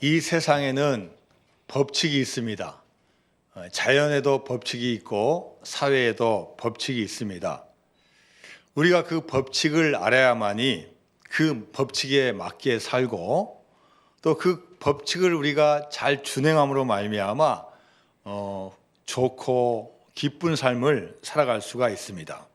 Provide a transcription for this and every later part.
이 세상에는 법칙이 있습니다. 자연에도 법칙이 있고 사회에도 법칙이 있습니다. 우리가 그 법칙을 알아야만이 그 법칙에 맞게 살고 또 그 법칙을 우리가 잘 준행함으로 말미암아 좋고 기쁜 삶을 살아갈 수가 있습니다.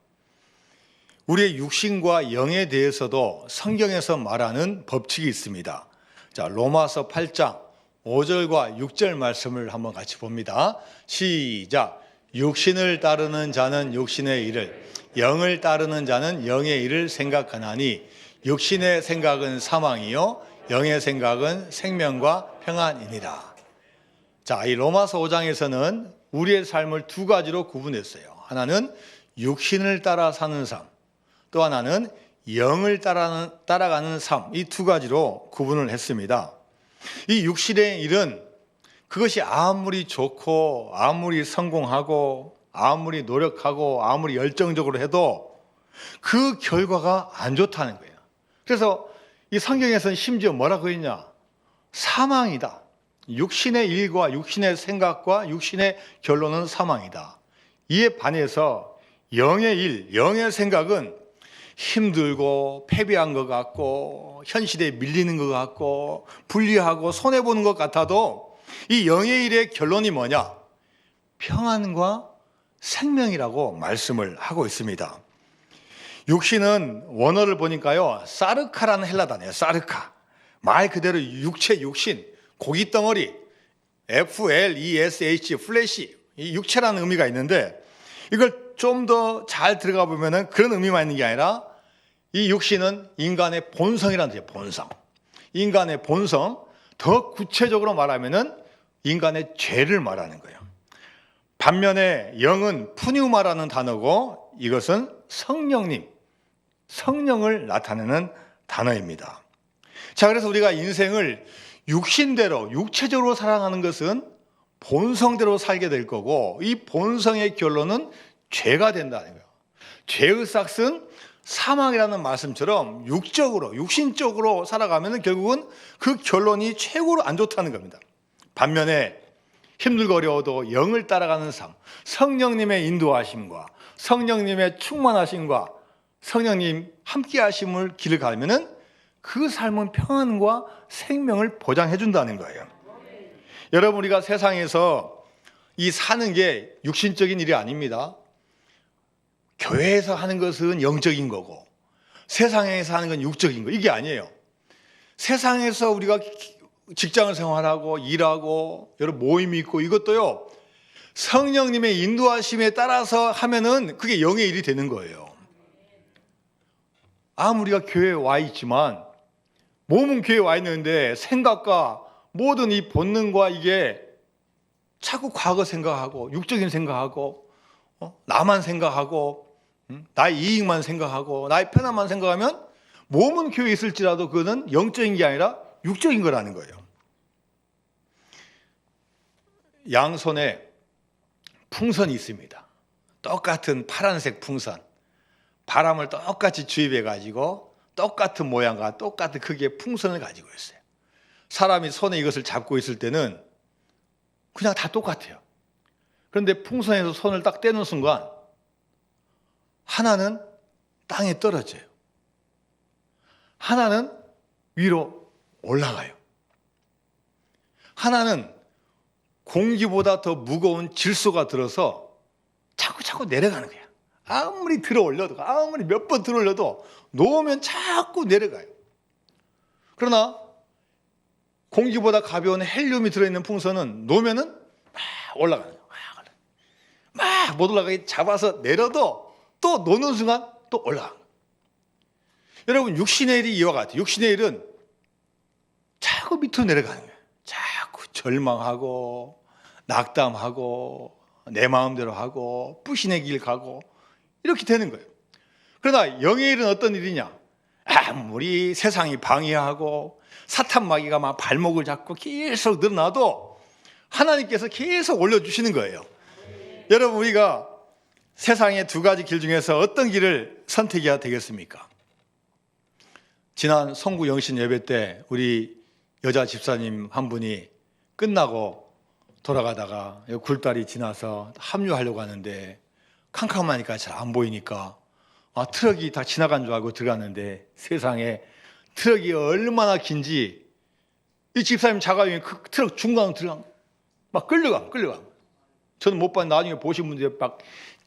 우리의 육신과 영에 대해서도 성경에서 말하는 법칙이 있습니다. 자, 로마서 8장 5절과 6절 말씀을 한번 같이 봅니다. 시작. 육신을 따르는 자는 육신의 일을, 영을 따르는 자는 영의 일을 생각하나니 육신의 생각은 사망이요 영의 생각은 생명과 평안이니라. 자, 이 로마서 5장에서는 우리의 삶을 두 가지로 구분했어요. 하나는 육신을 따라 사는 삶, 또 하나는 영을 따라가는 삶, 이 두 가지로 구분을 했습니다. 이 육신의 일은 그것이 아무리 좋고 아무리 성공하고 아무리 노력하고 아무리 열정적으로 해도 그 결과가 안 좋다는 거예요. 그래서 이 성경에서는 심지어 뭐라고 했냐? 사망이다. 육신의 일과 육신의 생각과 육신의 결론은 사망이다. 이에 반해서 영의 일, 영의 생각은 힘들고 패배한 것 같고 현실에 밀리는 것 같고 불리하고 손해보는 것 같아도 이 영의 일의 결론이 뭐냐? 평안과 생명이라고 말씀을 하고 있습니다. 육신은 원어를 보니까요, 사르카라는 헬라 단어예요. 사르카. 말 그대로 육체, 육신, 고깃덩어리, FLESH, 플래시, 이 육체라는 의미가 있는데 이걸 좀 더 잘 들어가 보면은 그런 의미만 있는 게 아니라 이 육신은 인간의 본성이라는 뜻이에요. 본성. 인간의 본성, 더 구체적으로 말하면은 인간의 죄를 말하는 거예요. 반면에 영은 푸뉴마라는 단어고 이것은 성령님, 성령을 나타내는 단어입니다. 자, 그래서 우리가 인생을 육신대로, 육체적으로 살아가는 것은 본성대로 살게 될 거고 이 본성의 결론은 죄가 된다는 거예요. 죄의 삭은 사망이라는 말씀처럼 육적으로, 육신적으로 살아가면 결국은 그 결론이 최고로 안 좋다는 겁니다. 반면에 힘들고 어려워도 영을 따라가는 삶, 성령님의 인도하심과 성령님의 충만하심과 성령님 함께 하심을 길을 가면은 그 삶은 평안과 생명을 보장해 준다는 거예요. 여러분, 우리가 세상에서 이 사는 게 육신적인 일이 아닙니다. 교회에서 하는 것은 영적인 거고 세상에서 하는 건 육적인 거. 이게 아니에요. 세상에서 우리가 직장을 생활하고 일하고 여러 모임이 있고 이것도요, 성령님의 인도하심에 따라서 하면은 그게 영의 일이 되는 거예요. 아무리 우리가 교회에 와 있지만 몸은 교회에 와 있는데 생각과 모든 이 본능과 이게 자꾸 과거 생각하고 육적인 생각하고 나만 생각하고 나의 이익만 생각하고 나의 편안만 생각하면 몸은 교회에 있을지라도 그거는 영적인 게 아니라 육적인 거라는 거예요. 양손에 풍선이 있습니다. 똑같은 파란색 풍선. 바람을 똑같이 주입해 가지고 똑같은 모양과 똑같은 크기의 풍선을 가지고 있어요. 사람이 손에 이것을 잡고 있을 때는 그냥 다 똑같아요. 그런데 풍선에서 손을 딱 떼는 순간 하나는 땅에 떨어져요. 하나는 위로 올라가요. 하나는 공기보다 더 무거운 질소가 들어서 자꾸 내려가는 거야. 아무리 들어 올려도, 아무리 몇 번 들어 올려도 놓으면 자꾸 내려가요. 그러나 공기보다 가벼운 헬륨이 들어있는 풍선은 놓으면은 막 올라가는 거예요. 막 못 올라가게 잡아서 내려도 또 놓는 순간 또 올라가는 거예요. 여러분, 육신의 일이 이와 같아요. 육신의 일은 자꾸 밑으로 내려가는 거예요. 자꾸 절망하고 낙담하고 내 마음대로 하고 불신의 길 가고 이렇게 되는 거예요. 그러나 영의 일은 어떤 일이냐? 아무리 세상이 방해하고 사탄 마귀가 막 발목을 잡고 계속 늘어나도 하나님께서 계속 올려주시는 거예요. 여러분, 우리가 세상의 두 가지 길 중에서 어떤 길을 선택해야 되겠습니까? 지난 성구 영신 예배 때 우리 여자 집사님 한 분이 끝나고 돌아가다가 굴다리 지나서 합류하려고 하는데 캄캄하니까 잘 안 보이니까 트럭이 다 지나간 줄 알고 들어갔는데 세상에 트럭이 얼마나 긴지 이 집사님 자가용이 그 트럭 중간으로 들어간 막 끌려감. 저는 못 봤는데 나중에 보신 분들이 막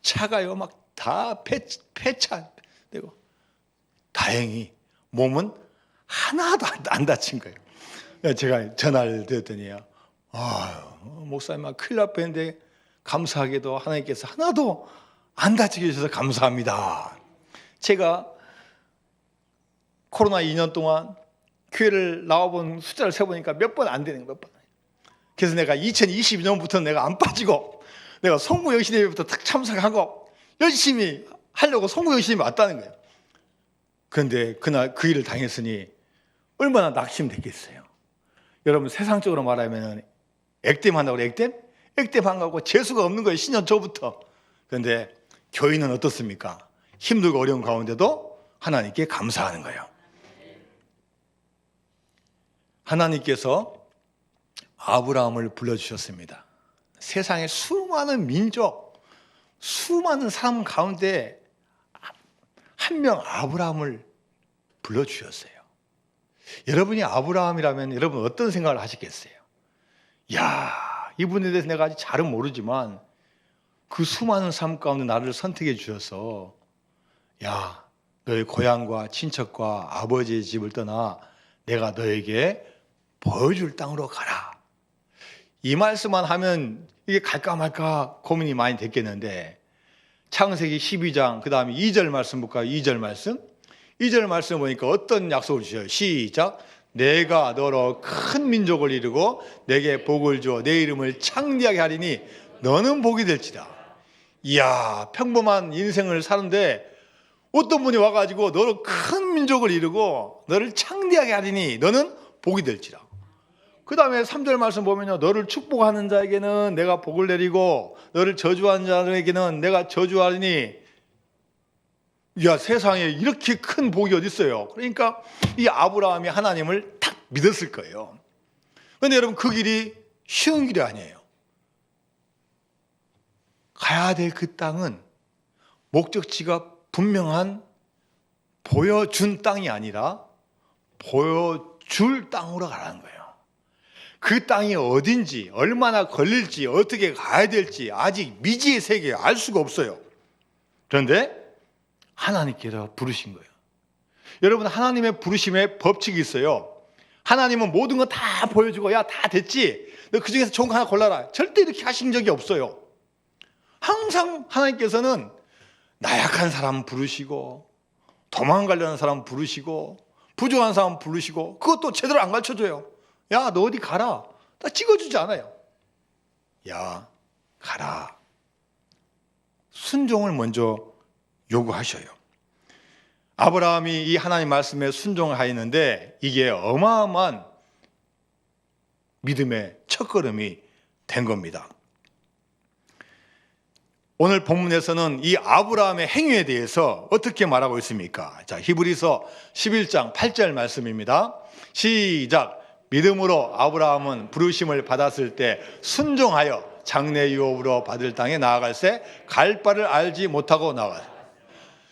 차가요 막 다 폐차되고 다행히 몸은 하나도 안 다친 거예요. 제가 전화를 드렸더니 목사님 큰일 날 뻔했는데 감사하게도 하나님께서 하나도 안 다치게 해주셔서 감사합니다. 제가 코로나 2년 동안 교회를 나와본 숫자를 세보니까 몇 번 안 되는 거예요. 몇 번. 그래서 내가 2022년부터는 내가 안 빠지고 내가 송구영신예배부터 딱 참석하고 열심히 하려고 송구영신이 왔다는 거예요. 그런데 그날 그 일을 당했으니 얼마나 낙심됐겠어요. 여러분 세상적으로 말하면 액땜한다고 그래. 액땜한다고 재수가 없는 거예요. 신년 초부터. 그런데 교인은 어떻습니까? 힘들고 어려운 가운데도 하나님께 감사하는 거예요. 하나님께서 아브라함을 불러주셨습니다. 세상의 수많은 민족, 수많은 사람 가운데 한 명 아브라함을 불러주셨어요. 여러분이 아브라함이라면 여러분 어떤 생각을 하시겠어요? 이분에 대해서 내가 아직 잘은 모르지만 그 수많은 삶 가운데 나를 선택해 주셔서 너의 고향과 친척과 아버지의 집을 떠나 내가 너에게 보여줄 땅으로 가라. 이 말씀만 하면 이게 갈까 말까 고민이 많이 됐겠는데 창세기 12장 그 다음에 2절 말씀 볼까요? 2절 말씀. 2절 말씀 보니까 어떤 약속을 주셔요? 시작. 내가 너로 큰 민족을 이루고 내게 복을 주어 내 이름을 창대하게 하리니 너는 복이 될지다. 평범한 인생을 사는데 어떤 분이 와가지고 너로 큰 민족을 이루고 너를 창대하게 하리니 너는 복이 될지다. 그 다음에 3절 말씀 보면요. 너를 축복하는 자에게는 내가 복을 내리고 너를 저주하는 자에게는 내가 저주하리니 세상에 이렇게 큰 복이 어디 있어요. 그러니까 이 아브라함이 하나님을 딱 믿었을 거예요. 그런데 여러분 그 길이 쉬운 길이 아니에요. 가야 될 그 땅은 목적지가 분명한 보여준 땅이 아니라 보여줄 땅으로 가라는 거예요. 그 땅이 어딘지, 얼마나 걸릴지, 어떻게 가야 될지 아직 미지의 세계에 알 수가 없어요. 그런데 하나님께서 부르신 거예요. 여러분 하나님의 부르심에 법칙이 있어요. 하나님은 모든 거 다 보여주고 다 됐지. 너 그중에서 좋은 거 하나 골라라. 절대 이렇게 하신 적이 없어요. 항상 하나님께서는 나약한 사람 부르시고 도망가려는 사람 부르시고 부족한 사람 부르시고 그것도 제대로 안 가르쳐줘요. 너 어디 가라. 딱 찍어주지 않아요. 가라. 순종을 먼저 요구하셔요. 아브라함이 이 하나님 말씀에 순종을 하였는데 이게 어마어마한 믿음의 첫걸음이 된 겁니다. 오늘 본문에서는 이 아브라함의 행위에 대해서 어떻게 말하고 있습니까? 히브리서 11장 8절 말씀입니다. 시작. 믿음으로 아브라함은 부르심을 받았을 때 순종하여 장래 유업으로 받을 땅에 나아갈새 갈 바를 알지 못하고 나아갔어요.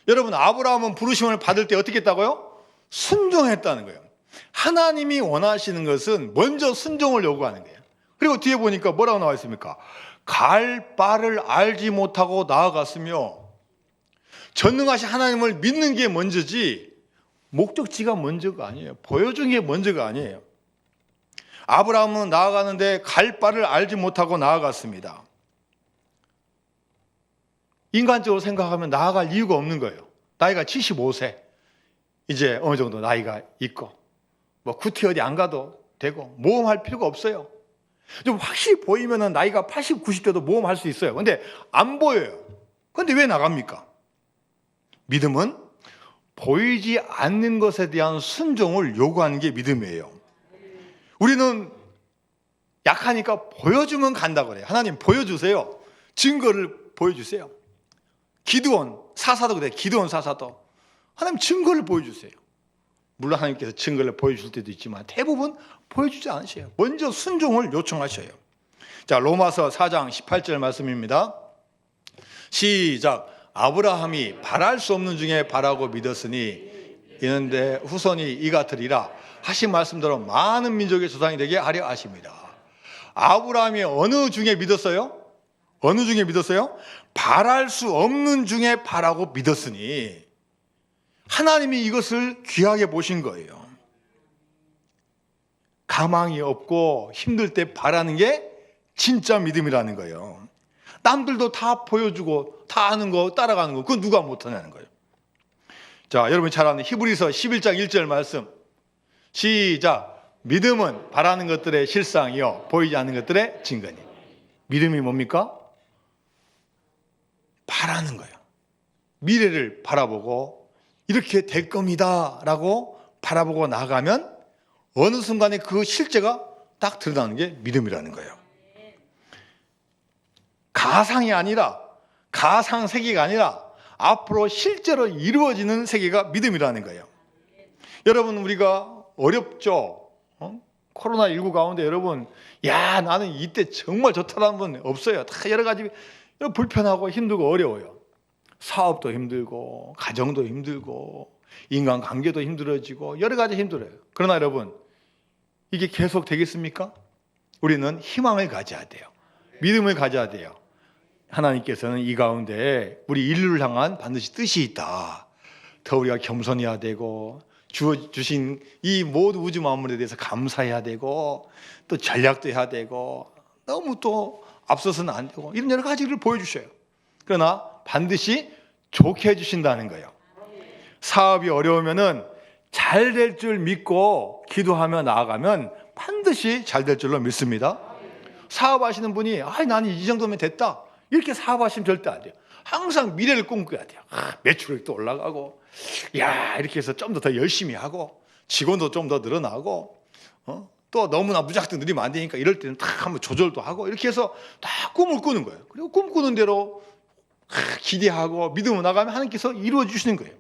여러분 아브라함은 부르심을 받을 때 어떻게 했다고요? 순종했다는 거예요. 하나님이 원하시는 것은 먼저 순종을 요구하는 거예요. 그리고 뒤에 보니까 뭐라고 나와 있습니까? 갈 바를 알지 못하고 나아갔으며 전능하신 하나님을 믿는 게 먼저지 목적지가 먼저가 아니에요. 보여준 게 먼저가 아니에요. 아브라함은 나아가는데 갈 바를 알지 못하고 나아갔습니다. 인간적으로 생각하면 나아갈 이유가 없는 거예요. 나이가 75세 이제 어느 정도 나이가 있고 구티 어디 안 가도 되고 모험할 필요가 없어요. 좀 확실히 보이면 나이가 80, 90대도 모험할 수 있어요. 근데 안 보여요. 근데 왜 나갑니까? 믿음은 보이지 않는 것에 대한 순종을 요구하는 게 믿음이에요. 우리는 약하니까 보여주면 간다고 그래요. 하나님 보여주세요. 증거를 보여주세요. 기드온 사사도 그래. 기드온 사사도 하나님 증거를 보여주세요. 물론 하나님께서 증거를 보여줄 때도 있지만 대부분 보여주지 않으셔요. 먼저 순종을 요청하셔요. 자, 로마서 4장 18절 말씀입니다. 시작. 아브라함이 바랄 수 없는 중에 바라고 믿었으니 이는데 후손이 이같으리라 하신 말씀대로 많은 민족의 조상이 되게 하려 하십니다. 아브라함이 어느 중에 믿었어요? 어느 중에 믿었어요? 바랄 수 없는 중에 바라고 믿었으니 하나님이 이것을 귀하게 보신 거예요. 가망이 없고 힘들 때 바라는 게 진짜 믿음이라는 거예요. 남들도 다 보여주고 다 아는 거 따라가는 거 그건 누가 못하냐는 거예요. 자, 여러분 잘 아는 히브리서 11장 1절 말씀 시작. 믿음은 바라는 것들의 실상이요 보이지 않는 것들의 증거니. 믿음이 뭡니까? 바라는 거예요. 미래를 바라보고 이렇게 될 겁니다 라고 바라보고 나가면 어느 순간에 그 실제가 딱 드러나는 게 믿음이라는 거예요. 가상이 아니라 가상 세계가 아니라 앞으로 실제로 이루어지는 세계가 믿음이라는 거예요. 여러분 우리가 어렵죠. 코로나19 가운데 여러분 야 나는 이때 정말 좋다라는 분 없어요. 다 여러 가지 불편하고 힘들고 어려워요. 사업도 힘들고 가정도 힘들고 인간관계도 힘들어지고 여러 가지 힘들어요. 그러나 여러분 이게 계속 되겠습니까? 우리는 희망을 가져야 돼요. 믿음을 가져야 돼요. 하나님께서는 이 가운데 우리 인류를 향한 반드시 뜻이 있다. 더 우리가 겸손해야 되고 주신 이 모든 우주 만물에 대해서 감사해야 되고 또 전략도 해야 되고 너무 또 앞서서는 안 되고 이런 여러 가지를 보여주셔요. 그러나 반드시 좋게 해주신다는 거예요. 사업이 어려우면은 잘 될 줄 믿고 기도하며 나아가면 반드시 잘 될 줄로 믿습니다. 사업하시는 분이 나는 이 정도면 됐다 이렇게 사업하시면 절대 안 돼요. 항상 미래를 꿈꿔야 돼요. 매출액이 또 올라가고 이렇게 해서 좀 더 열심히 하고 직원도 좀 더 늘어나고 또 너무나 무작정 느리면 안 되니까 이럴 때는 딱 한번 조절도 하고 이렇게 해서 다 꿈을 꾸는 거예요. 그리고 꿈꾸는 대로 기대하고 믿음으로 나가면 하나님께서 이루어 주시는 거예요.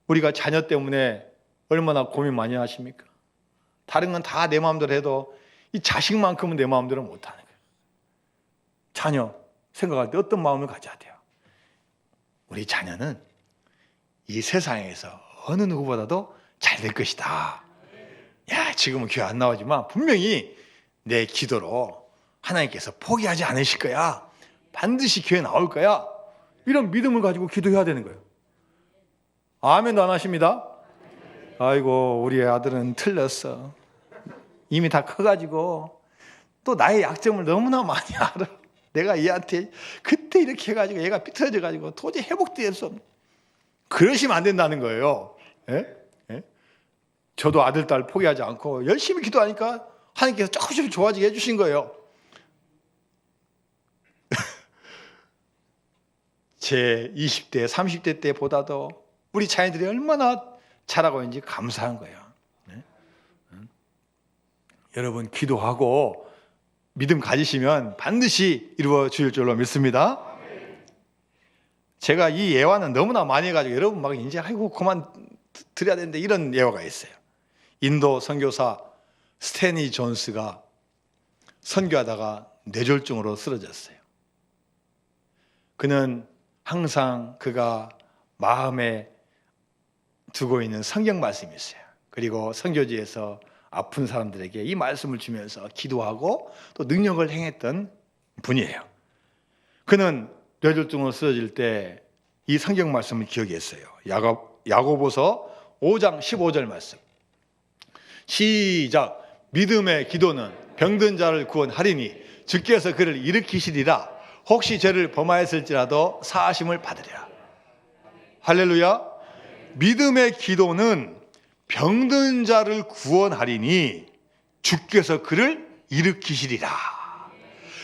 우리가 자녀 때문에 얼마나 고민 많이 하십니까? 다른 건 다 내 마음대로 해도 이 자식만큼은 내 마음대로 못하는 거예요. 자녀 생각할 때 어떤 마음을 가져야 돼요? 우리 자녀는 이 세상에서 어느 누구보다도 잘 될 것이다. 지금은 교회 안 나오지만 분명히 내 기도로 하나님께서 포기하지 않으실 거야. 반드시 교회 나올 거야. 이런 믿음을 가지고 기도해야 되는 거예요. 아멘도 안 하십니다. 아이고 우리 아들은 틀렸어. 이미 다 커가지고 또 나의 약점을 너무나 많이 알아. 내가 얘한테 그때 이렇게 해가지고 얘가 삐뚤어져가지고 도저히 회복될 수 없는. 그러시면 안 된다는 거예요. 저도 아들, 딸 포기하지 않고 열심히 기도하니까 하나님께서 조금씩 좋아지게 해주신 거예요. 제 20대, 30대 때보다도 우리 자녀들이 얼마나 잘하고 있는지 감사한 거예요. 여러분 기도하고 믿음 가지시면 반드시 이루어질 줄로 믿습니다. 제가 이 예화는 너무나 많이 해가지고 여러분 막 이제 그만 드려야 되는데 이런 예화가 있어요. 인도 선교사 스탠리 존스가 선교하다가 뇌졸중으로 쓰러졌어요. 그는 항상 그가 마음에 두고 있는 성경 말씀이 있어요. 그리고 선교지에서 아픈 사람들에게 이 말씀을 주면서 기도하고 또 능력을 행했던 분이에요. 그는 뇌졸중으로 쓰러질 때 이 성경 말씀을 기억했어요. 야고보서 5장 15절 말씀. 시작. 믿음의 기도는 병든 자를 구원하리니 주께서 그를 일으키시리라. 혹시 죄를 범하였을지라도 사하심을 받으리라. 할렐루야. 믿음의 기도는 병든 자를 구원하리니 주께서 그를 일으키시리라.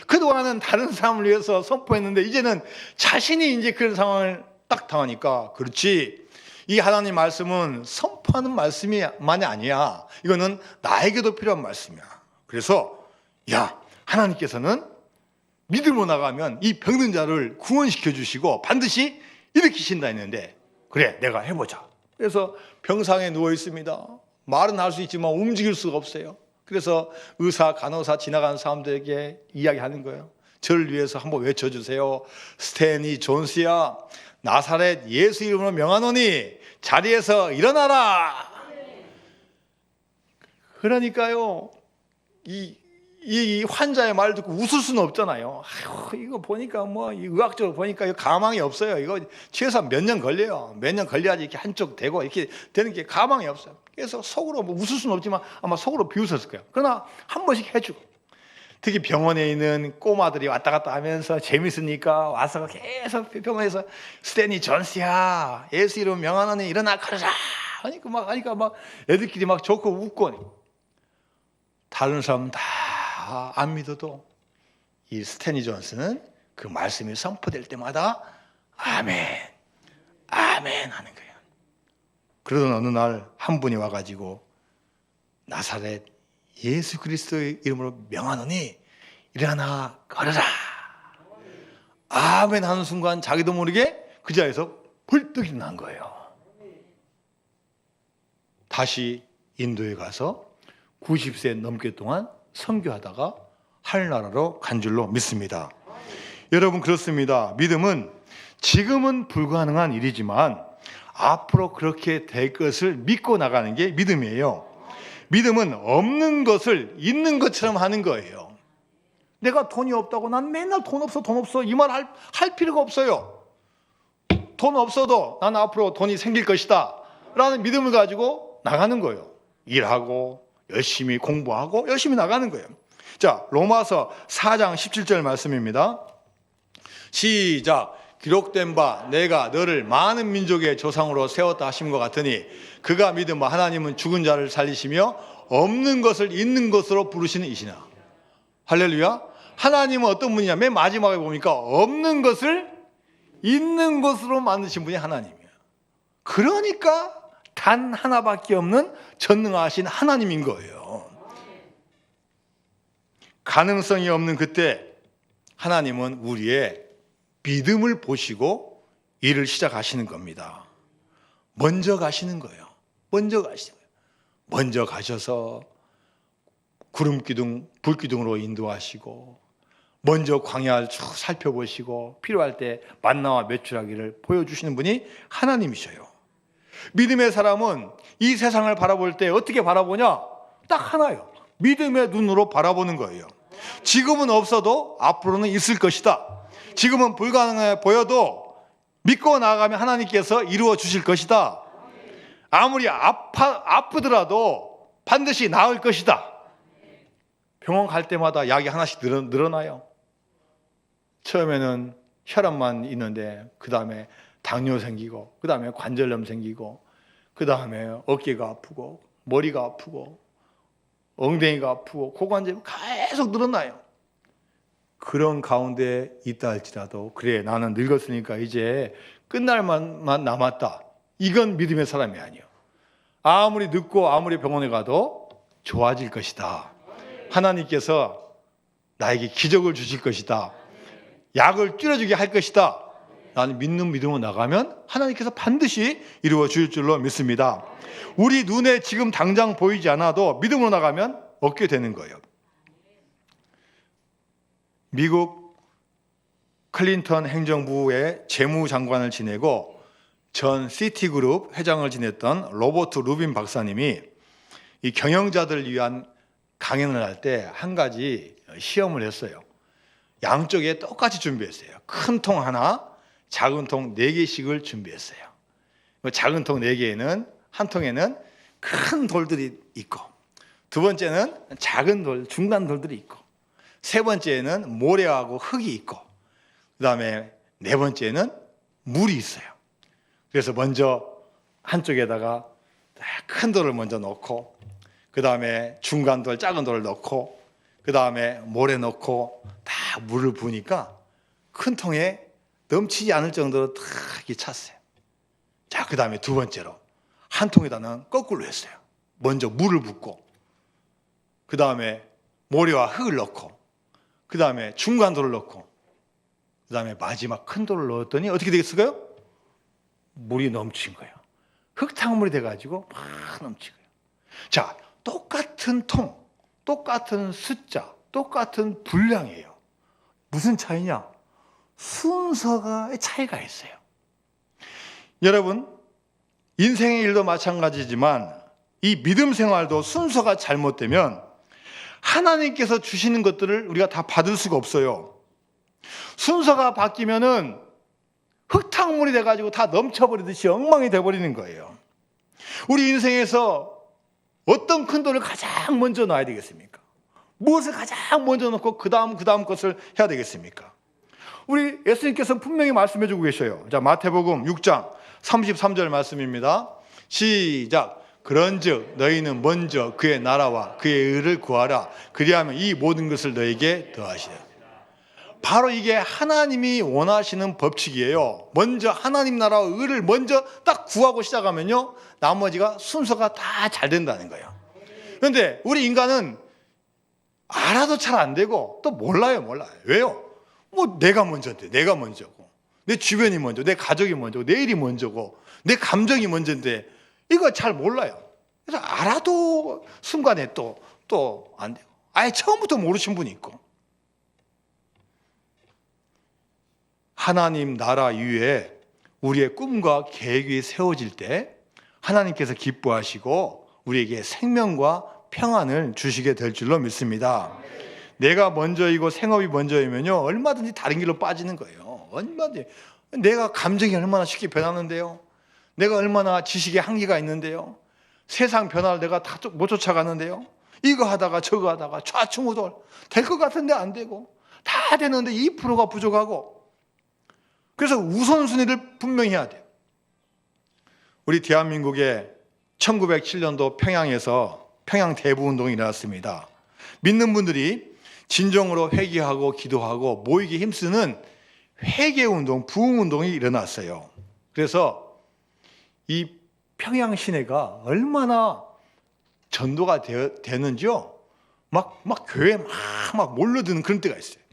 그동안은 다른 사람을 위해서 선포했는데 이제는 자신이 이제 그런 상황을 딱 당하니까 그렇지. 이 하나님 말씀은 선포하는 말씀만이 아니야. 이거는 나에게도 필요한 말씀이야. 그래서 하나님께서는 믿음으로 나가면 이 병든 자를 구원시켜 주시고 반드시 일으키신다 했는데 그래 내가 해보자. 그래서 병상에 누워 있습니다. 말은 할 수 있지만 움직일 수가 없어요. 그래서 의사, 간호사 지나가는 사람들에게 이야기하는 거예요. 저를 위해서 한번 외쳐주세요. 스탠리 존스야, 나사렛 예수 이름으로 명하노니 자리에서 일어나라. 그러니까요, 이 환자의 말을 듣고 웃을 수는 없잖아요. 아유, 이거 보니까 뭐 의학적으로 보니까 이거 가망이 없어요. 이거 최소한 몇 년 걸려요. 몇 년 걸려야지 이렇게 한쪽 되고 이렇게 되는 게 가망이 없어요. 그래서 속으로 뭐 웃을 수는 없지만 아마 속으로 비웃었을 거예요. 그러나 한 번씩 해주고, 특히 병원에 있는 꼬마들이 왔다 갔다 하면서 재밌으니까 와서 계속 병원에서 스탠리 존스야, 예수 이름 명하노니 일어나 그러자 하니까 막 애들끼리 막 좋고 웃고, 다른 사람은 다 안 믿어도 이 스탠리 존스는 그 말씀이 선포될 때마다 아멘, 아멘 하는 거예요. 그러던 어느 날 한 분이 와가지고 나사렛 예수 그리스도의 이름으로 명하노니 일어나 걸어라, 아멘 하는 순간 자기도 모르게 그 자리에서 벌떡 일어난 거예요. 다시 인도에 가서 90세 넘게 동안 선교하다가 하늘나라로 간 줄로 믿습니다. 여러분, 그렇습니다. 믿음은 지금은 불가능한 일이지만 앞으로 그렇게 될 것을 믿고 나가는 게 믿음이에요. 믿음은 없는 것을 있는 것처럼 하는 거예요. 내가 돈이 없다고 난 맨날 돈 없어 이 말 할 필요가 없어요. 돈 없어도 난 앞으로 돈이 생길 것이다 라는 믿음을 가지고 나가는 거예요. 일하고 열심히 공부하고 열심히 나가는 거예요. 자, 로마서 4장 17절 말씀입니다. 시작. 기록된 바 내가 너를 많은 민족의 조상으로 세웠다 하신 것 같으니 그가 믿음 바 하나님은 죽은 자를 살리시며 없는 것을 있는 것으로 부르시는 이시나. 할렐루야. 하나님은 어떤 분이냐? 맨 마지막에 보니까 없는 것을 있는 것으로 만드신 분이 하나님이에요. 그러니까 단 하나밖에 없는 전능하신 하나님인 거예요. 가능성이 없는 그때 하나님은 우리의 믿음을 보시고 일을 시작하시는 겁니다. 먼저 가시는 거예요. 먼저 가셔서 구름기둥, 불기둥으로 인도하시고 먼저 광야를 쭉 살펴보시고 필요할 때 만나와 메추라기를 보여주시는 분이 하나님이셔요. 믿음의 사람은 이 세상을 바라볼 때 어떻게 바라보냐? 딱 하나요. 믿음의 눈으로 바라보는 거예요. 지금은 없어도 앞으로는 있을 것이다. 지금은 불가능해 보여도 믿고 나아가면 하나님께서 이루어 주실 것이다. 아무리 아프더라도 반드시 나을 것이다. 병원 갈 때마다 약이 하나씩 늘어나요. 처음에는 혈압만 있는데 그 다음에 당뇨 생기고 그 다음에 관절염 생기고 그 다음에 어깨가 아프고 머리가 아프고 엉덩이가 아프고 고관절이 계속 늘어나요. 그런 가운데 있다 할지라도 그래 나는 늙었으니까 이제 끝날 만만 남았다. 이건 믿음의 사람이 아니에요. 아무리 늙고 아무리 병원에 가도 좋아질 것이다. 하나님께서 나에게 기적을 주실 것이다. 약을 줄여주게 할 것이다. 나는 믿는 믿음으로 나가면 하나님께서 반드시 이루어 주실 줄로 믿습니다. 우리 눈에 지금 당장 보이지 않아도 믿음으로 나가면 얻게 되는 거예요. 미국 클린턴 행정부의 재무장관을 지내고 전 시티그룹 회장을 지냈던 로버트 루빈 박사님이 이 경영자들을 위한 강연을 할 때 한 가지 시험을 했어요. 양쪽에 똑같이 준비했어요. 큰 통 하나, 작은 통 4개씩을 준비했어요. 작은 통 4개에는 한 통에는 큰 돌들이 있고 두 번째는 작은 돌, 중간 돌들이 있고 세 번째에는 모래하고 흙이 있고 그 다음에 네 번째는 물이 있어요. 그래서 먼저 한쪽에다가 큰 돌을 먼저 넣고 그 다음에 중간 돌, 작은 돌을 넣고 그 다음에 모래 넣고 다 물을 부으니까 큰 통에 넘치지 않을 정도로 다 이렇게 찼어요. 자, 그 다음에 두 번째로 한 통에다는 거꾸로 했어요. 먼저 물을 붓고 그 다음에 모래와 흙을 넣고 그 다음에 중간 돌을 넣고 그 다음에 마지막 큰 돌을 넣었더니 어떻게 되겠을까요? 물이 넘친 거예요. 흙탕물이 돼가지고 막 넘치고요. 자, 똑같은 통, 똑같은 숫자, 똑같은 분량이에요. 무슨 차이냐? 순서가 차이가 있어요. 여러분, 인생의 일도 마찬가지지만 이 믿음 생활도 순서가 잘못되면 하나님께서 주시는 것들을 우리가 다 받을 수가 없어요. 순서가 바뀌면은 흙탕물이 돼가지고 다 넘쳐버리듯이 엉망이 돼버리는 거예요. 우리 인생에서 어떤 큰 돈을 가장 먼저 놔야 되겠습니까? 무엇을 가장 먼저 놓고 그 다음 것을 해야 되겠습니까? 우리 예수님께서 분명히 말씀해 주고 계셔요. 자, 마태복음 6장 33절 말씀입니다. 시작. 그런즉 너희는 먼저 그의 나라와 그의 의를 구하라. 그리하면 이 모든 것을 너에게 더하시리라. 바로 이게 하나님이 원하시는 법칙이에요. 먼저 하나님 나라와 의를 먼저 딱 구하고 시작하면요, 나머지가 순서가 다 잘 된다는 거예요. 그런데 우리 인간은 알아도 잘 안 되고 또 몰라요. 왜요? 뭐 내가 먼저인데, 내가 먼저고, 내 주변이 먼저, 내 가족이 먼저고, 내 일이 먼저고, 내 감정이 먼저인데 이거 잘 몰라요. 그래서 알아도 순간에 또 안 되고, 아예 처음부터 모르신 분이 있고. 하나님 나라 이후에 우리의 꿈과 계획이 세워질 때 하나님께서 기뻐하시고 우리에게 생명과 평안을 주시게 될 줄로 믿습니다. 내가 먼저이고 생업이 먼저이면요, 얼마든지 다른 길로 빠지는 거예요. 얼마든지. 내가 감정이 얼마나 쉽게 변하는데요. 내가 얼마나 지식의 한계가 있는데요. 세상 변화를 내가 다 못 쫓아가는데요. 이거 하다가 저거 하다가 좌충우돌, 될 것 같은데 안 되고, 다 되는데 2%가 부족하고. 그래서 우선순위를 분명히 해야 돼요. 우리 대한민국의 1907년도 평양에서 평양 대부운동이 일어났습니다. 믿는 분들이 진정으로 회개하고 기도하고 모이기 힘쓰는 회개운동, 부흥운동이 일어났어요. 그래서 이 평양 시내가 얼마나 전도가 되는지요. 막 교회에 막 몰려드는 그런 때가 있어요.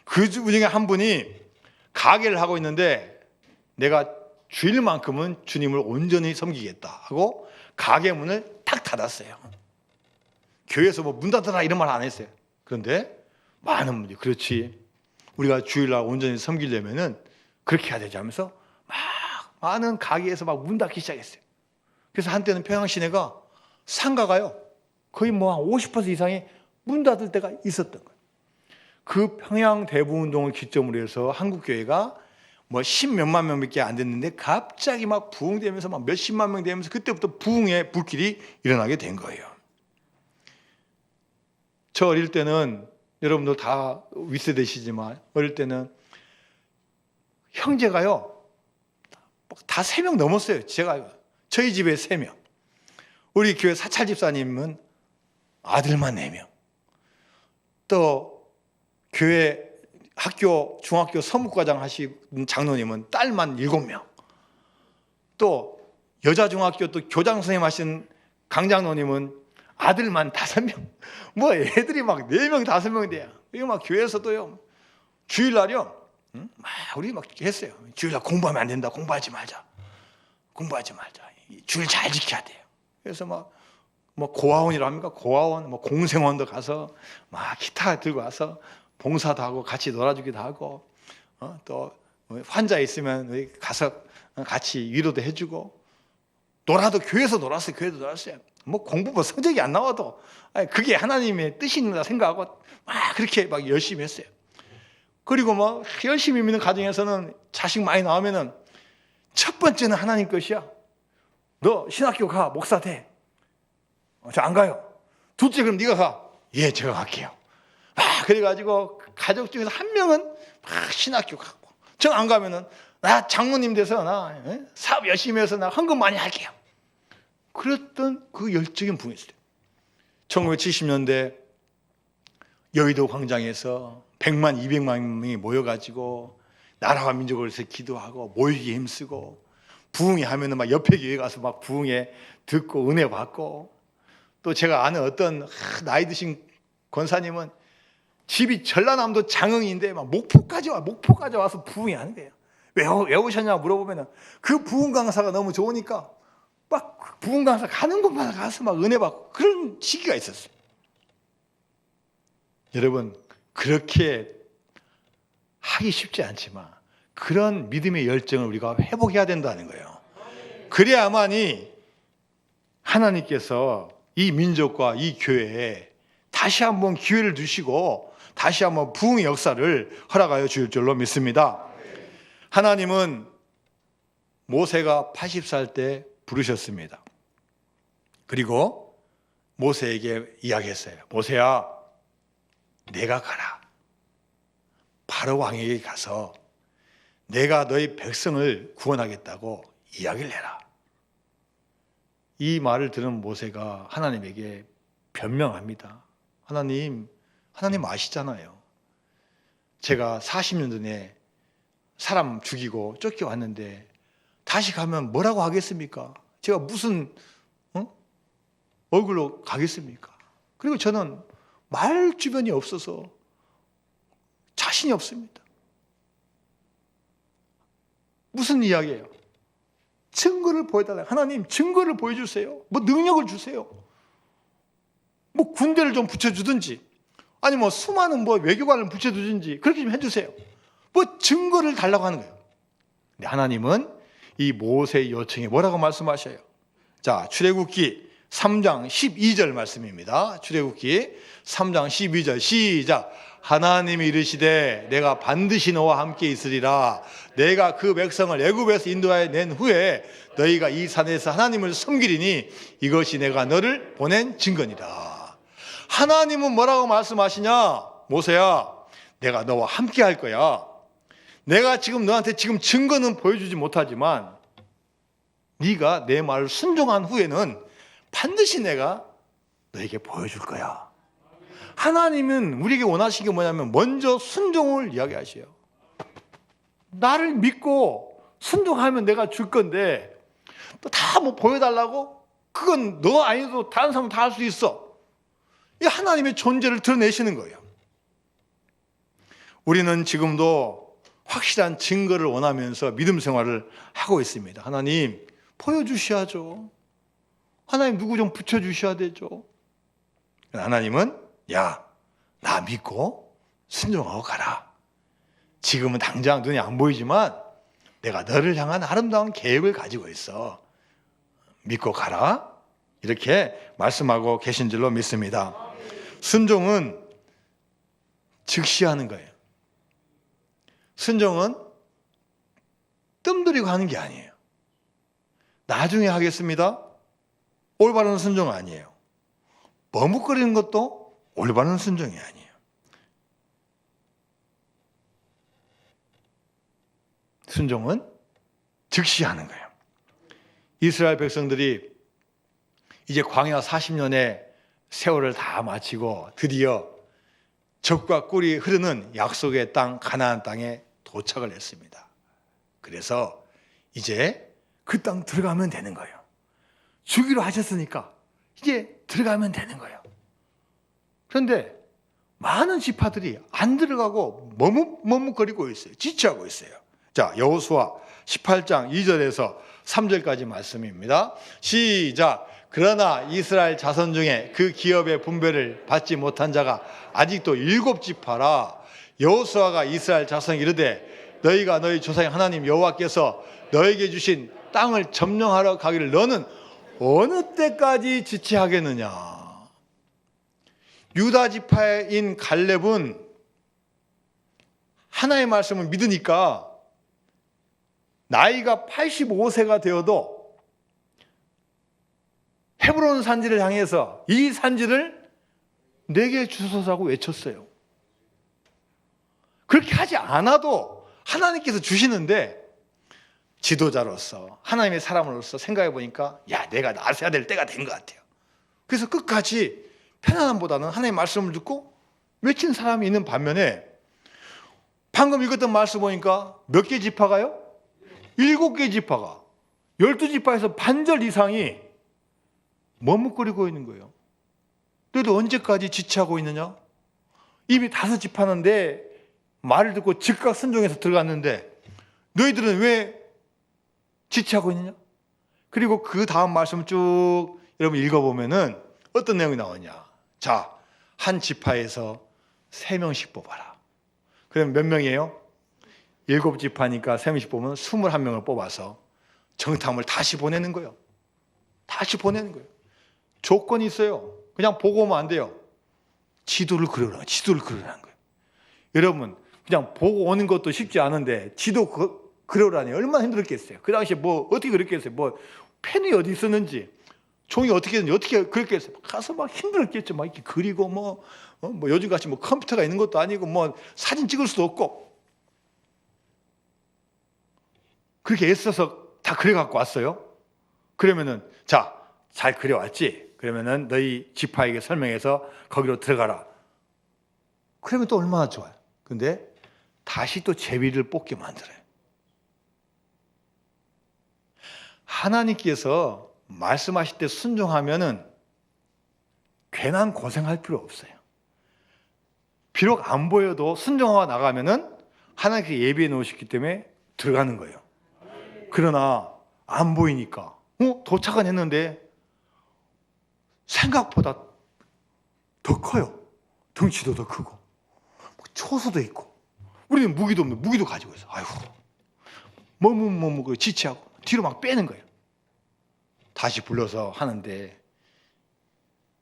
그 중에 한 분이 가게를 하고 있는데 내가 주일만큼은 주님을 온전히 섬기겠다 하고 가게 문을 탁 닫았어요. 교회에서 뭐 문 닫아라 이런 말 안 했어요. 그런데 많은 분들이 그렇지, 우리가 주일날 온전히 섬기려면은 그렇게 해야 되지 하면서 막 많은 가게에서 막 문 닫기 시작했어요. 그래서 한때는 평양 시내가 상가가요 거의 뭐 한 50% 이상이 문 닫을 때가 있었던 거예요. 그 평양 대부운동을 기점으로 해서 한국 교회가 뭐 10몇만 명밖에 안 됐는데 갑자기 막 부흥되면서 막 몇십만 명 되면서 그때부터 부흥의 불길이 일어나게 된 거예요. 저 어릴 때는 여러분들 다 윗세대시지만 어릴 때는 형제가요 다 3명 넘었어요. 저희 집에 3명, 우리 교회 사찰 집사님은 아들만 4명, 또 교회 학교 중학교 서무과장 하신 장로님은 딸만 7명, 또 여자 중학교 또 교장 선생님 하신 강장로님은 아들만 5명. 뭐 애들이 막 4명 5명 돼요. 이거 막 교회에서도요 주일날이요 막 우리 막 했어요. 주일날 공부하면 안 된다, 공부하지 말자, 주일 잘 지켜야 돼요. 그래서 뭐 고아원이라 합니까? 고아원, 뭐 공생원도 가서 막 기타 들고 와서 봉사도 하고 같이 놀아주기도 하고, 또 환자 있으면 가서 같이 위로도 해주고, 놀아도 교회에서 놀았어요. 뭐 공부 뭐 성적이 안 나와도 그게 하나님의 뜻인가 생각하고 막 그렇게 막 열심히 했어요. 그리고 뭐 열심히 믿는 가정에서는 자식 많이 나오면은 첫 번째는 하나님 것이야. 너 신학교 가, 목사 돼. 저 안 가요. 둘째, 그럼 네가 가. 예, 제가 갈게요. 그래가지고 가족 중에서 한 명은 막 신학교 가고, 저 안 가면은 나 장로님 돼서 나 사업 열심히 해서 나 헌금 많이 할게요. 그랬던 그 열정인 분이 있어요. 1970년대 여의도 광장에서 100만, 200만 명이 모여가지고 나라와 민족을 위해서 기도하고 모이기 힘쓰고, 부흥회 하면은 막 옆에 교회 가서 막 부흥회 듣고 은혜 받고, 또 제가 아는 어떤 나이 드신 권사님은 집이 전라남도 장흥인데 막 목포까지 와서 부흥회 하는 거예요. 왜 오셨냐 물어보면은 그 부흥 강사가 너무 좋으니까 막 부흥강사 가는 곳마다 가서 막 은혜 받고 그런 시기가 있었어요. 여러분, 그렇게 하기 쉽지 않지만 그런 믿음의 열정을 우리가 회복해야 된다는 거예요. 그래야만이 하나님께서 이 민족과 이 교회에 다시 한번 기회를 주시고 다시 한번 부흥의 역사를 허락하여 주실 줄로 믿습니다. 하나님은 모세가 80살 때 부르셨습니다. 그리고 모세에게 이야기했어요. 모세야, 내가 가라. 바로 왕에게 가서 내가 너희 백성을 구원하겠다고 이야기를 해라. 이 말을 들은 모세가 하나님에게 변명합니다. 하나님 아시잖아요. 제가 40년 전에 사람 죽이고 쫓겨왔는데 다시 가면 뭐라고 하겠습니까? 제가 무슨 얼굴로 가겠습니까? 그리고 저는 말 주변이 없어서 자신이 없습니다. 무슨 이야기예요? 증거를 보여달라. 하나님, 증거를 보여주세요. 뭐 능력을 주세요. 뭐 군대를 좀 붙여주든지, 아니 뭐 수많은 뭐 외교관을 붙여주든지 그렇게 좀 해주세요. 뭐 증거를 달라고 하는 거예요. 근데 하나님은 이 모세의 요청에 뭐라고 말씀하셔요? 자, 출애굽기 3장 12절 말씀입니다. 출애굽기 3장 12절 시작. 하나님이 이르시되 내가 반드시 너와 함께 있으리라. 내가 그 백성을 애굽에서 인도하여 낸 후에 너희가 이 산에서 하나님을 섬기리니 이것이 내가 너를 보낸 증거니라. 하나님은 뭐라고 말씀하시냐? 모세야, 내가 너와 함께 할 거야. 내가 지금 너한테 지금 증거는 보여주지 못하지만 네가 내 말을 순종한 후에는 반드시 내가 너에게 보여줄 거야. 하나님은 우리에게 원하시는 게 뭐냐면 먼저 순종을 이야기하셔요. 나를 믿고 순종하면 내가 줄 건데 또 다 뭐 보여달라고? 그건 너 아니어도 다른 사람 다 할 수 있어. 이 하나님의 존재를 드러내시는 거예요. 우리는 지금도 확실한 증거를 원하면서 믿음 생활을 하고 있습니다. 하나님 보여주셔야죠. 하나님 누구 좀 붙여주셔야 되죠. 하나님은 야, 나 믿고 순종하고 가라. 지금은 당장 눈에 안 보이지만 내가 너를 향한 아름다운 계획을 가지고 있어. 믿고 가라. 이렇게 말씀하고 계신 줄로 믿습니다. 순종은 즉시 하는 거예요. 순종은 뜸들이고 하는 게 아니에요. 나중에 하겠습니다. 올바른 순종은 아니에요. 머뭇거리는 것도 올바른 순종이 아니에요. 순종은 즉시 하는 거예요. 이스라엘 백성들이 이제 광야 40년의 세월을 다 마치고 드디어 젖과 꿀이 흐르는 약속의 땅 가나안 땅에 도착을 했습니다. 그래서 이제 그 땅 들어가면 되는 거예요. 주기로 하셨으니까 이제 들어가면 되는 거예요. 그런데 많은 지파들이 안 들어가고 머뭇거리고 있어요. 지체하고 있어요. 자, 여호수아 18장 2절에서 3절까지 말씀입니다. 시작. 그러나 이스라엘 자손 중에 그 기업의 분배를 받지 못한 자가 아직도 7지파라. 여호수아가 이스라엘 자손에게 이르되 너희가 너희 조상의 하나님 여호와께서 너에게 주신 땅을 점령하러 가기를 너는 어느 때까지 지체하겠느냐. 유다 지파인 갈렙은 하나의 말씀을 믿으니까 나이가 85세가 되어도 헤브론 산지를 향해서 이 산지를 내게 주소서라고 외쳤어요. 그렇게 하지 않아도 하나님께서 주시는데 지도자로서 하나님의 사람으로서 생각해 보니까 야, 내가 나서야 될 때가 된 것 같아요. 그래서 끝까지 편안함보다는 하나님의 말씀을 듣고 외친 사람이 있는 반면에 방금 읽었던 말씀 보니까 몇 개 지파가요? 7개 지파가 12지파에서 반절 이상이 머뭇거리고 있는 거예요. 너희도 언제까지 지체하고 있느냐? 이미 5지파는데 말을 듣고 즉각 순종해서 들어갔는데 너희들은 왜 지체하고 있느냐? 그리고 그 다음 말씀 쭉 여러분 읽어보면은 어떤 내용이 나오냐. 자, 한 지파에서 3명씩 뽑아라. 그럼 몇 명이에요? 7지파니까 3명씩 뽑으면 21명을 뽑아서 정탐을 다시 보내는 거예요. 다시 보내는 거예요. 조건이 있어요. 그냥 보고 오면 안 돼요. 지도를 그려라. 지도를 그려라는 거예요. 여러분, 그냥 보고 오는 것도 쉽지 않은데 지도 그려라니 얼마나 힘들었겠어요. 그 당시에 뭐 어떻게 그랬겠어요. 뭐 펜이 어디 있었는지, 종이 어떻게 그랬겠어요. 가서 막 힘들었겠죠. 막 이렇게 그리고 뭐 요즘 같이 뭐 컴퓨터가 있는 것도 아니고 뭐 사진 찍을 수도 없고 그렇게 애써서 다 그려갖고 왔어요. 그러면은 자, 잘 그려왔지? 그러면은 너희 지파에게 설명해서 거기로 들어가라. 그러면 또 얼마나 좋아요. 근데 다시 또 제비를 뽑게 만들어요. 하나님께서 말씀하실 때 순종하면은 괜한 고생할 필요 없어요. 비록 안 보여도 순종하고 나가면은 하나님께 예비해 놓으셨기 때문에 들어가는 거예요. 그러나 안 보이니까 도착은 했는데 생각보다 더 커요. 덩치도 더 크고 초소도 있고 우리는 무기도 없는데 무기도 가지고 있어. 아이고 지치하고 뒤로 막 빼는 거예요. 다시 불러서 하는데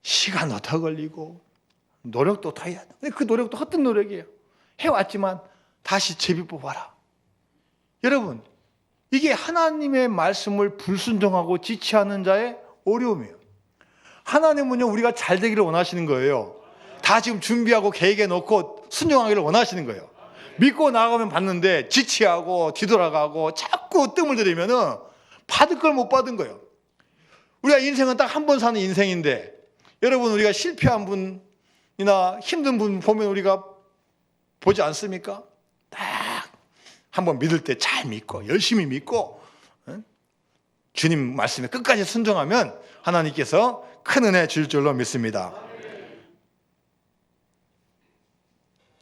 시간도 더 걸리고 노력도 더 해야 돼. 근데 그 노력도 헛된 노력이에요. 해왔지만 다시 제비 뽑아라. 여러분, 이게 하나님의 말씀을 불순종하고 지체하는 자의 어려움이에요. 하나님은요, 우리가 잘 되기를 원하시는 거예요. 다 지금 준비하고 계획해 놓고 순종하기를 원하시는 거예요. 믿고 나가면 받는데 지체하고 뒤돌아가고 자꾸 뜸을 들이면은 받을 걸 못 받은 거예요. 우리가 인생은 딱 한 번 사는 인생인데 여러분, 우리가 실패한 분이나 힘든 분 보면 우리가 보지 않습니까? 딱 한번 믿을 때 잘 믿고 열심히 믿고 주님 말씀에 끝까지 순종하면 하나님께서 큰 은혜 줄 줄로 믿습니다.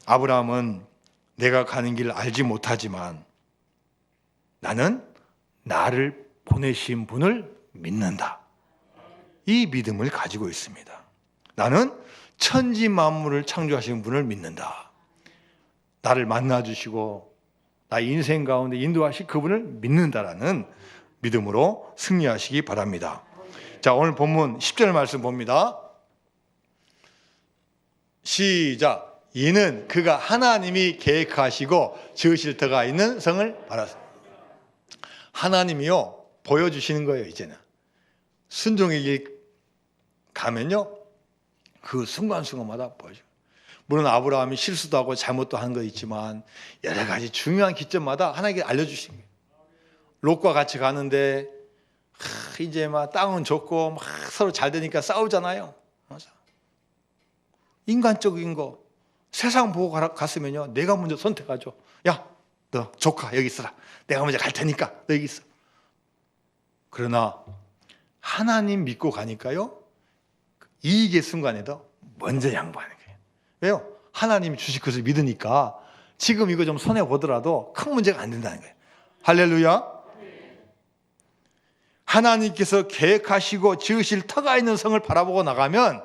아브라함은 내가 가는 길 알지 못하지만 나는 나를 보내신 분을 믿는다. 이 믿음을 가지고 있습니다. 나는 천지 만물을 창조하신 분을 믿는다. 나를 만나주시고 나의 인생 가운데 인도하실 그분을 믿는다라는 믿음으로 승리하시기 바랍니다. 자, 오늘 본문 10절 말씀 봅니다. 시작. 이는 그가 하나님이 계획하시고 지으실 터가 있는 성을 바랐습니다. 하나님이요, 보여주시는 거예요. 이제는 순종의 길 가면요, 그 순간순간마다 보여줘요. 물론 아브라함이 실수도 하고 잘못도 한 거 있지만 여러 가지 중요한 기점마다 하나님께 알려주신 거예요. 롯과 같이 가는데 이제 막 땅은 좋고 막 서로 잘 되니까 싸우잖아요. 인간적인 거 세상 보고 갔으면요, 내가 먼저 선택하죠. 야, 너 조카 여기 있어라. 내가 먼저 갈 테니까 너 여기 있어. 그러나 하나님 믿고 가니까요, 이익의 순간에도 먼저 양보하는 거예요. 왜요? 하나님이 주실 것을 믿으니까 지금 이거 좀 손해보더라도 큰 문제가 안 된다는 거예요. 할렐루야. 하나님께서 계획하시고 지으실 터가 있는 성을 바라보고 나가면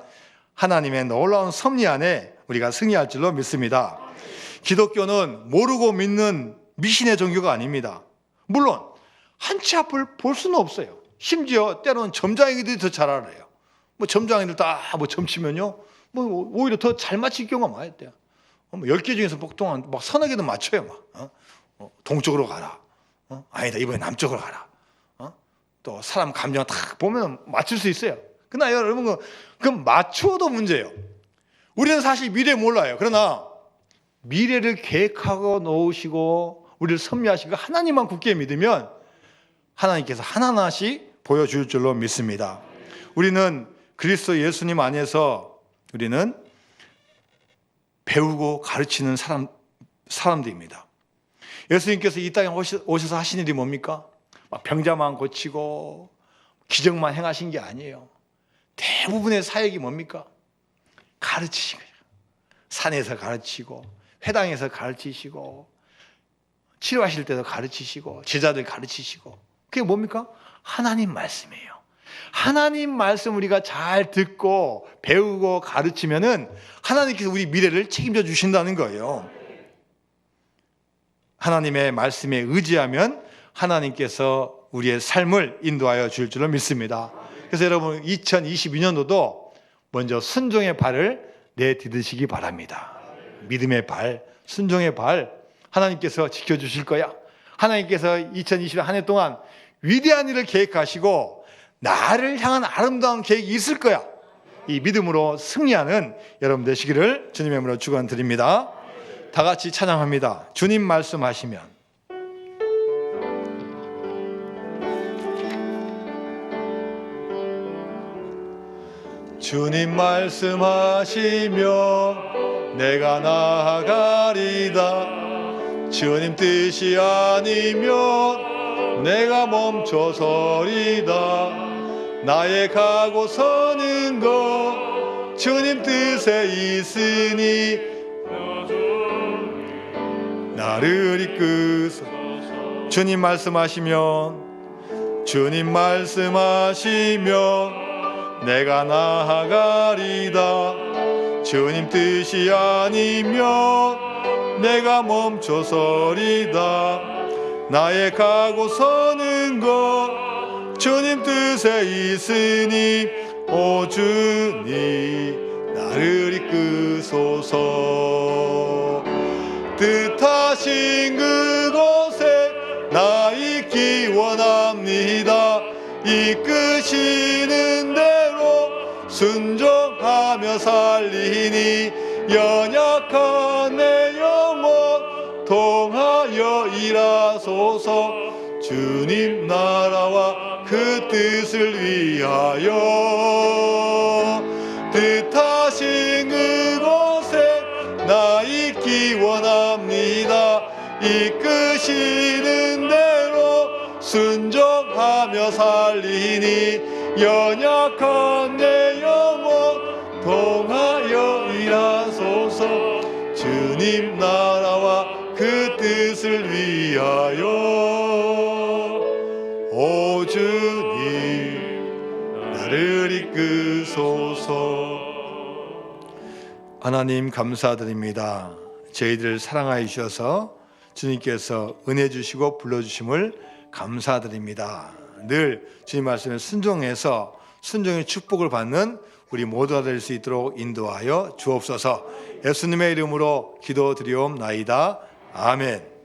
하나님의 놀라운 섭리 안에 우리가 승리할 줄로 믿습니다. 기독교는 모르고 믿는 미신의 종교가 아닙니다. 물론 한 치 앞을 볼 수는 없어요. 심지어 때로는 점장이들이 더 잘 알아요. 뭐 점장이들 다 뭐 점치면요, 뭐 오히려 더 잘 맞힐 경우가 많이 있대요. 10개 중에서 보통 막 서너 개도 맞춰요. 막 동쪽으로 가라. 아니다, 이번에 남쪽으로 가라. 또 사람 감정 딱 보면 맞출 수 있어요. 그러나 여러분, 그럼 맞추어도 문제예요. 우리는 사실 미래 몰라요. 그러나 미래를 계획하고 놓으시고 우리를 섭리하시고 하나님만 굳게 믿으면 하나님께서 하나하나씩 보여줄 줄로 믿습니다. 우리는 그리스도 예수님 안에서 우리는 배우고 가르치는 사람들입니다. 예수님께서 이 땅에 오셔서 하신 일이 뭡니까? 막 병자만 고치고 기적만 행하신 게 아니에요. 대부분의 사역이 뭡니까? 가르치신 거예요. 산에서 가르치고 회당에서 가르치시고 치료하실 때도 가르치시고 제자들 가르치시고 그게 뭡니까? 하나님 말씀이에요. 하나님 말씀 우리가 잘 듣고 배우고 가르치면은 하나님께서 우리 미래를 책임져 주신다는 거예요. 하나님의 말씀에 의지하면 하나님께서 우리의 삶을 인도하여 줄 줄로 믿습니다. 그래서 여러분 2022년도도 먼저 순종의 발을 내디디시기 바랍니다. 믿음의 발, 순종의 발, 하나님께서 지켜주실 거야. 하나님께서 2020년 한 해 동안 위대한 일을 계획하시고 나를 향한 아름다운 계획이 있을 거야. 이 믿음으로 승리하는 여러분 되시기를 주님의 이름으로 축원드립니다. 다 같이 찬양합니다. 주님 말씀하시면. 주님 말씀하시면 내가 나아가리다. 주님 뜻이 아니면 내가 멈춰서리다. 나의 가고 서는 것 주님 뜻에 있으니 나를 이끄소서. 주님 말씀하시면 주님 말씀하시면 내가 나아가리다. 주님 뜻이 아니면 내가 멈춰서리다. 나의 가고 서는 것 주님 뜻에 있으니 오 주님 나를 이끄소서. 뜻하신 그곳에 나 있기 원합니다. 이끄시는 대로 순종하며 살리니 연약한 내 영혼 통하여 일하소서. 주님 나라와 그 뜻을 위하여 뜻하신 그곳에 나 있기 원합니다. 이끄시는 대로 순종하며 살리니 연약한 내 영혼 통하여 일하소서. 주님 나라와 그 뜻을 위하여 오 주님 나를 이끄소서. 하나님 감사드립니다. 저희들을 사랑하여 주셔서 주님께서 은혜 주시고 불러주심을 감사드립니다. 늘 주님 말씀에 순종해서 순종의 축복을 받는 우리 모두가 될 수 있도록 인도하여 주옵소서. 예수님의 이름으로 기도드리옵나이다. 아멘.